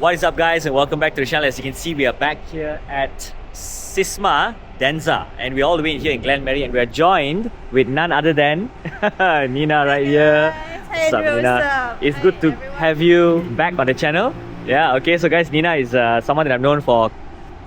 What is up, guys, and welcome back to the channel. As you can see, we are back here at Sisma DENZA, and we're all the way here in Glenmarie, and we are joined with none other than Nina right here. Hey, What's up, Nina? It's good to have you back on the channel. Yeah, okay, so guys, Nina is someone that I've known for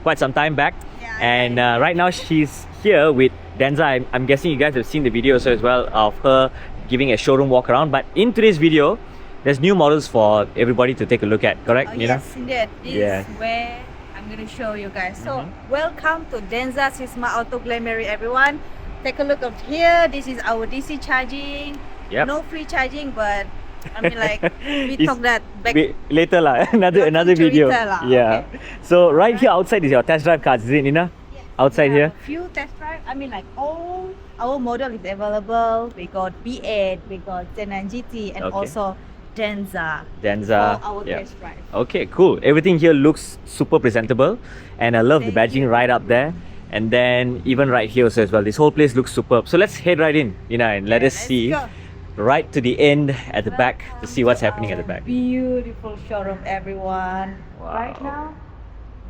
quite some time back, and right now she's here with DENZA. I'm guessing you guys have seen the video also as well of her giving a showroom walk around, but in today's video, there's new models for everybody to take a look at, correct, Nina? Yes, indeed. This is where I'm going to show you guys. So, welcome to DENZA Sisma Auto Glenmarie, everyone. Take a look up here. This is our DC charging. Yep. No free charging, but I mean, like, we talk that back later lah. another video. Yeah. Okay. So right here outside is your test drive cards, is it, Nina? Yes. Outside We have here. a few test drive. I mean, like, all our model is available. We got B8, we got Zenan GT, and also DENZA DENZA. for our test drive. Okay, cool. Everything here looks super presentable, and I love the badging right up there. And then even right here also as well. This whole place looks superb. So let's head right in, Nina, and let us see go. right to the end at the back to see what's happening at the back. Beautiful showroom, everyone. Wow. Right now,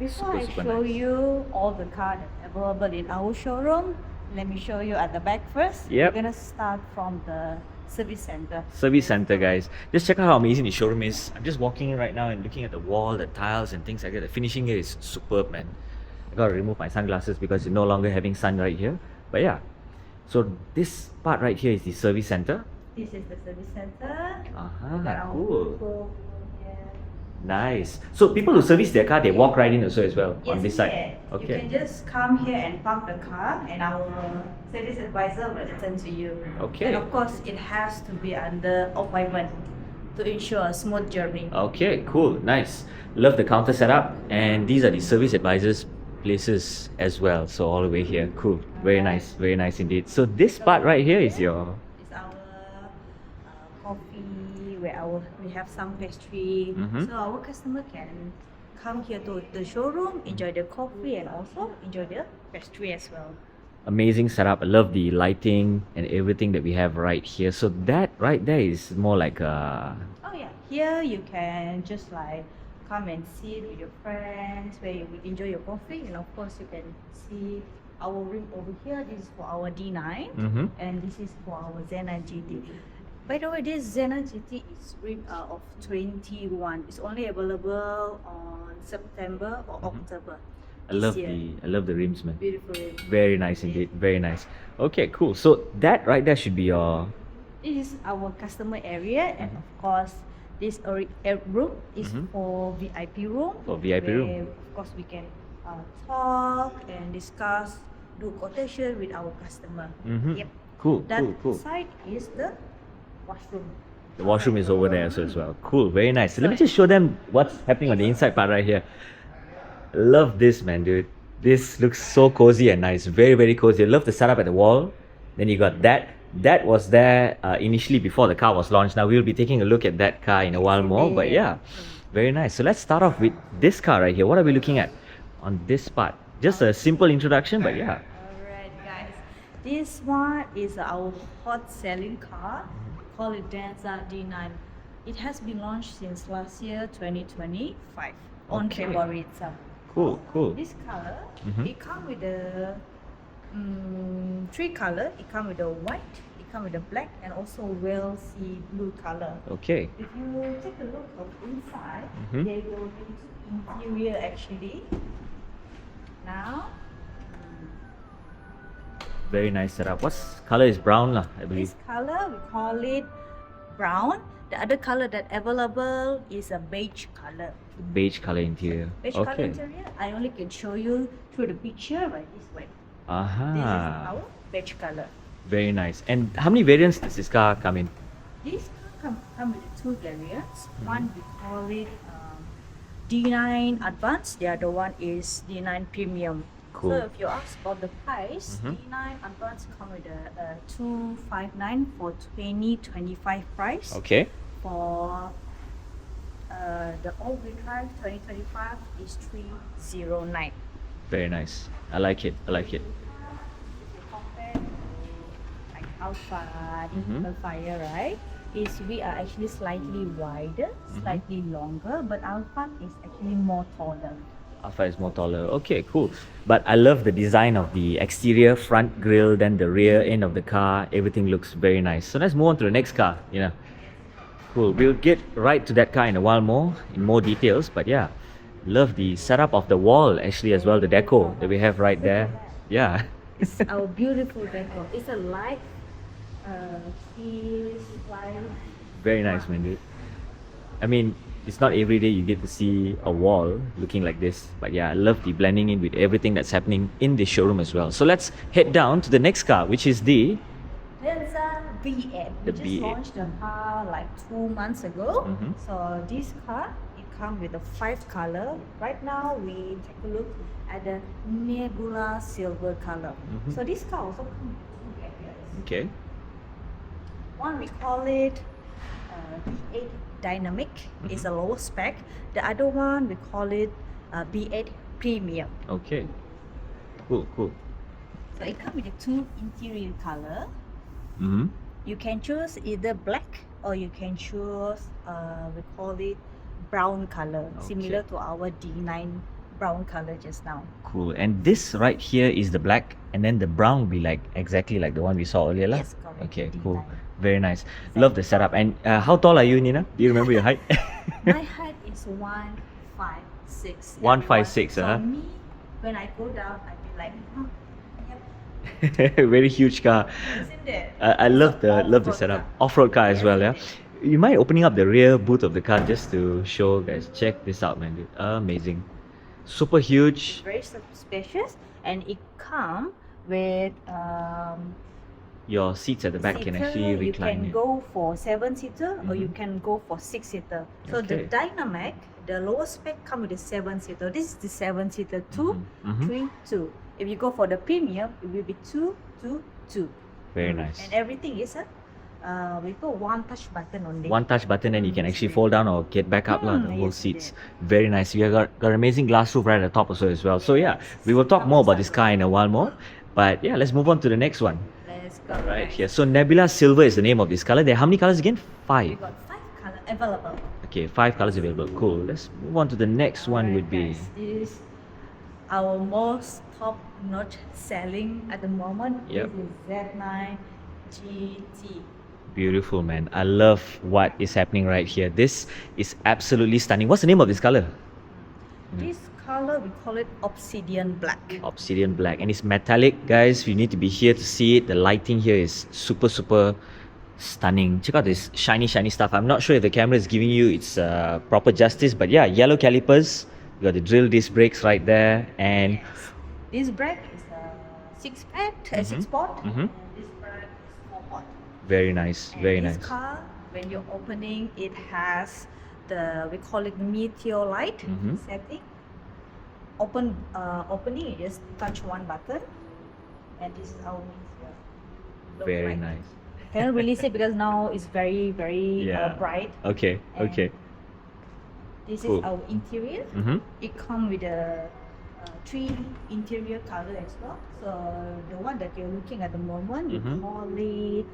before Super I show nice. you all the cars available in our showroom, let me show you at the back first. Yep. We're gonna start from the service center. Service center, guys. Just check out how amazing the showroom is. I'm just walking in right now and looking at the wall, the tiles and things like that. The finishing here is superb, man. I gotta remove my sunglasses because you're no longer having sun right here. But yeah, so this part right here is the service center. This is the service center. We got our Cool. people here. Nice. So people who service their car, they walk right in also as well on Yes, this side. yeah. Okay. You can just come here and park the car, and our service advisor will attend to you. Okay. And of course, it has to be under appointment to ensure a smooth journey. Okay, cool, nice. Love the counter setup, and these are the service advisors places as well. So all the way here, cool, very nice indeed. So this part right here is your It's our coffee, where we have some pastry. So our customer can come here to the showroom, enjoy the coffee, and also enjoy the pastry as well. amazing setup. I love the lighting and everything that we have right here. So that right there is more like a Oh yeah, here you can just like come and sit with your friends where you will enjoy your coffee, and of course you can see our rim over here. This is for our D9 and this is for our Zenan GT. By the way, this Zenan GT is rim of 21. It's only available on September or October. I love the rims, man. Beautiful rim. Very nice indeed, very nice. Okay, cool. So that right there should be your This is our customer area, and of course this room is for VIP room. For VIP where, room. Of course, we can talk and discuss, do quotation with our customer. Yep. cool, That cool. side is the washroom. The washroom is over there also as well. Cool, very nice. So let me just show them what's happening on the inside part right here. Love this, man, dude. This looks so cozy and nice. Very cozy. I love the setup at the wall. Then you got that. That was there initially before the car was launched. Now we'll be taking a look at that car in a while more. But yeah, very nice. So let's start off with this car right here. What are we looking at on this part? Just a simple introduction, but yeah. Alright, guys. This one is our hot selling car. Call it DENZA D9. It has been launched since last year, 2025, on Okay. February itself. Cool. This color, it comes with the three color. It comes with the white, it comes with the black, and also whale sea blue color. Okay. If you take a look of inside, they will into interior actually. Now, Very nice setup. What's color is brown lah, I believe. this color we call it brown. The other color that available is a beige color. Beige color interior. Beige color interior. I only can show you through the picture right this way. This is our beige color. Very nice. And how many variants does this car come in? This come with two variants. One we call it D9 Advanced. The other one is D9 Premium. Cool. So if you ask about the price, D9 Advanced come with a 259 for 2025 price. Okay. For the all-wheel drive 2025 is 309. Very nice. I like it. If you compare to like Alpha, Hellfire, right? is we are actually slightly wider, slightly longer, but Alphard is actually more taller. Alpha is more taller. Okay, cool. But I love the design of the exterior front grille, then the rear end of the car. Everything looks very nice. So let's move on to the next car. Cool. We'll get right to that car in a while more, in more details. But yeah, love the setup of the wall actually as well. The deco that we have right there. Yeah. It's our beautiful decor. It's a light, piece, light. Very nice, man, dude. I mean, it's not every day you get to see a wall looking like this. But yeah, I love the blending in with everything that's happening in the showroom as well. So let's head down to the next car, which is the DENZA V8. The We just V8. launched the car like 2 months ago. Mhm. So this car, it comes with a 5 color. Right now, we take a look at the Nebula silver color. Mhm. So this car also comes with 2 areas. okay. One we call it B8 Dynamic. It's a lower spec. The other one we call it B8 Premium. Okay. Cool. So it comes with the 2 interior color. Mm-hmm. You can choose either black or you can choose we call it brown color, similar to our D9 brown color just now. Cool. And this right here is the black, and then the brown will be like exactly like the one we saw earlier, lah? Yes, correct. Okay, D9. cool. Very nice. Love the setup. And how tall are you, Nina? Do you remember your height? My height is 156. 156, So huh? me, when I go down, I be like, yep, Very huge car. isn't it? I love the Off-road setup. car. Off-road car as Yes, well, it yeah. is. You mind opening up the rear boot of the car just to show guys? Check this out, man, dude. Amazing. Super huge. Very spacious, and it comes with Your seats at the back can seater. actually You recline. can go for 7-seater or you Mhm. can go for 6-seater. So the Okay. Dynamic, the lower spec come with the 7-seater. This is the 7-seater, 2, Mhm. 3, 2. If you go for the premium, it will be 2, 2, 2. Very nice. And everything is we put one touch button only. One touch button and you can actually fold down or get back up lah, the whole yes, seats. Very nice. We have got amazing glass roof right at the top also as well. So yeah, we will talk more about this car in a while more. But yeah, let's move on to the next one. Let's go. Right here. So Nebula Silver is the name of this color. There are how many colors again? We 5. got 5 color available. Okay, 5 colors available. Cool. Let's move on to the next one would be Guys, this is our most top-notch selling at the moment. Yep. This is Z9 GT. beautiful, man. I love what is happening right here. This is absolutely stunning. What's the name of this color? This color we call it obsidian black. Obsidian black, and it's metallic, guys. You need to be here to see it. The lighting here is super stunning. Check out this shiny stuff. I'm not sure if the camera is giving you its proper justice, but yeah, yellow calipers. You got the drill disc brakes right there, and Yes. This brake is a 6-pad, 6-port. Mhm. And this brake is 4-port. very nice, And very this nice. car, when you're opening, it has we call it meteor light Mhm. setting. Opening, you just touch one button, and this is how meteor look Very like. nice. Cannot release it because now it's very Yeah. bright. Okay, And okay. This Cool. is our interior. Mm-hmm. It comes with a 3 interior color as well. So the one that you're looking at the moment, we Mhm. call it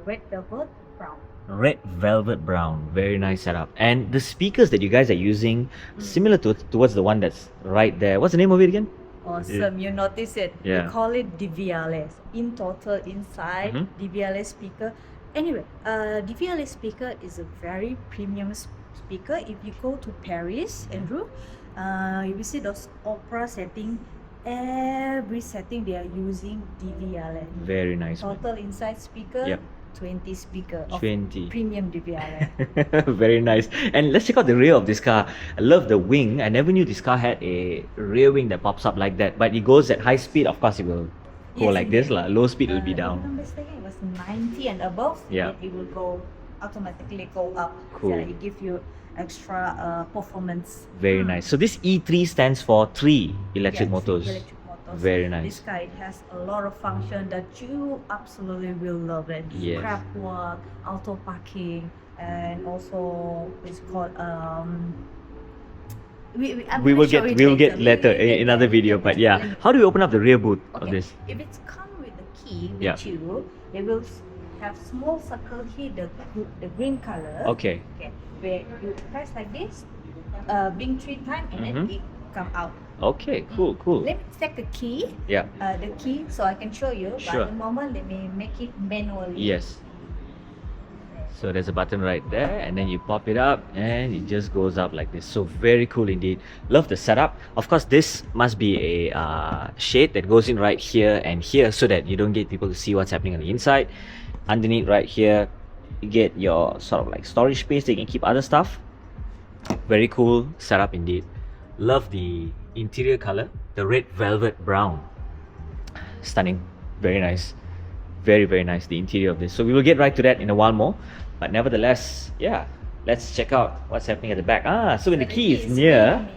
red velvet brown. Red velvet brown, very nice setup. And the speakers that you guys are using, similar towards the one that's right there. What's the name of it again? Awesome, you notice it. Yeah. We call it DVLS. In total, inside Mhm. DVLS speaker. Anyway, DVLS speaker is a very premium speaker. If you go to Paris, Andrew, you will see those opera setting. Every setting they are using DVLS. Very nice. man. Total inside speaker, Yep. 20 speaker of 20. premium DVLS. Very nice. And let's check out the rear of this car. I love the wing. I never knew this car had a rear wing that pops up like that. But it goes at high speed. Of course, it will go Yes, like it this. will. Low speed will be If down. I'm not mistaken, it was 90 and above. Yeah. It will go automatically go up. Cool. So it gives you extra performance. Very nice. So this E3 stands for 3 electric Yes, motors. electric motors. Very nice. This car, it has a lot of function that you absolutely will love it. Yes. Grab work, auto parking, and also it's called We will get later in another video. But yeah, how do we open up the rear boot of Okay. this? If it's come with the key with Yeah. you, it will have small circle here, the green color. Okay. Okay. Where you press like this, blink 3 times, and then it come out. Okay, cool. Let me take the key. Yeah. The key, so I can show you. Sure. But at the moment, let me make it manually. Yes. So there's a button right there, and then you pop it up and it just goes up like this. So very cool indeed. Love the setup. Of course, this must be a shade that goes in right here and here so that you don't get people to see what's happening on the inside. Underneath right here, you get your sort of like storage space that you can keep other stuff. Very cool setup indeed. Love the interior color, the red velvet brown. Stunning. Very nice. Very nice, the interior of this. So we will get right to that in a while more. But nevertheless, yeah, let's check out what's happening at the back. So when the key is near,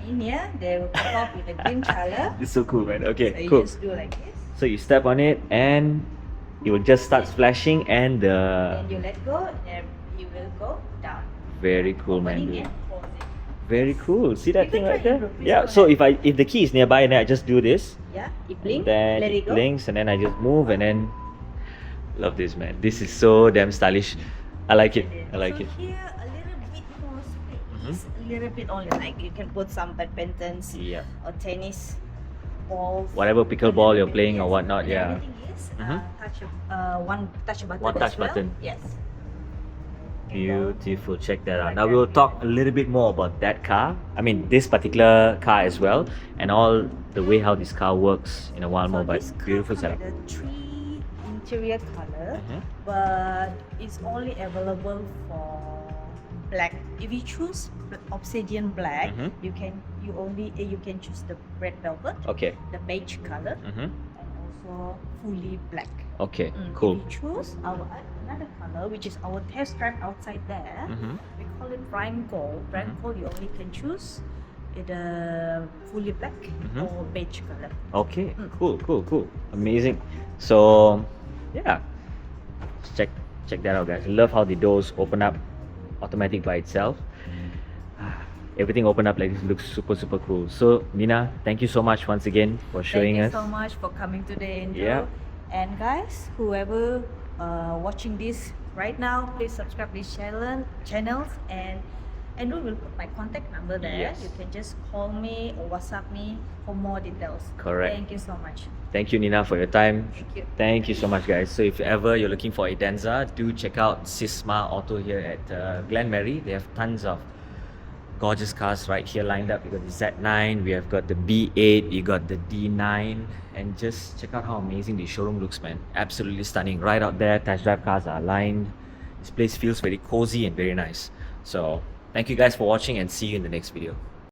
they will pop up with the green color. It's so cool, man. Okay, So you cool. just do like this. So you step on it and it will just start flashing and Then you let go, and you will go down. very cool, man. Opening Dude. and closing. Very cool. See that You thing can right try there? it, please Yeah. go So ahead. if the key is nearby, then I just do this. Yeah, it blink, Then let it it go. blinks and then I just move and then love this, man. This is so damn stylish. I like it. I like so it. Here a little bit more space, a little bit only, like you can put some badmintons Yeah. or tennis balls. Whatever pickleball you're playing or Yes. whatnot, And yeah. Everything is one touch button. One touch as well. button. Yes. Beautiful. Check that out. Now we'll talk a little bit more about that car. I mean, this particular car as well, and all the way how this car works in a while more. But this car beautiful come setup. with the 3 interior color, Mhm. but it's only available for black. If you choose obsidian black, Mhm. you can choose the red velvet, Okay. the beige color, Mm-hmm. and also fully black. Okay. If Cool. you choose our another color, which is our test drive outside there, Mm-hmm. we call it prime gold. Prime gold, you only can choose either fully black Mhm. or beige color. Okay. Cool. Amazing. So, yeah. Check that out, guys. Love how the doors open up automatic by itself. Everything open up like this looks super cool. So Nina, thank you so much once again for showing Thank you us. so much for coming today, Andrew. Yeah. And guys, whoever watching this right now, please subscribe this channels, and Andrew will put my contact number there. Yes. You can just call me or WhatsApp me for more details. Correct. Thank you so much. Thank you, Nina, for your time. Thank you. Thank you so much, guys. So if ever you're looking for a Denza, do check out Sisma Auto here at Glenmarie. They have tons of gorgeous cars right here lined up. We got the Z9, we have got the B8, we got the D9, and just check out how amazing the showroom looks, man. Absolutely stunning. Right out there, test drive cars are aligned. This place feels very cozy and very nice. So thank you guys for watching and see you in the next video.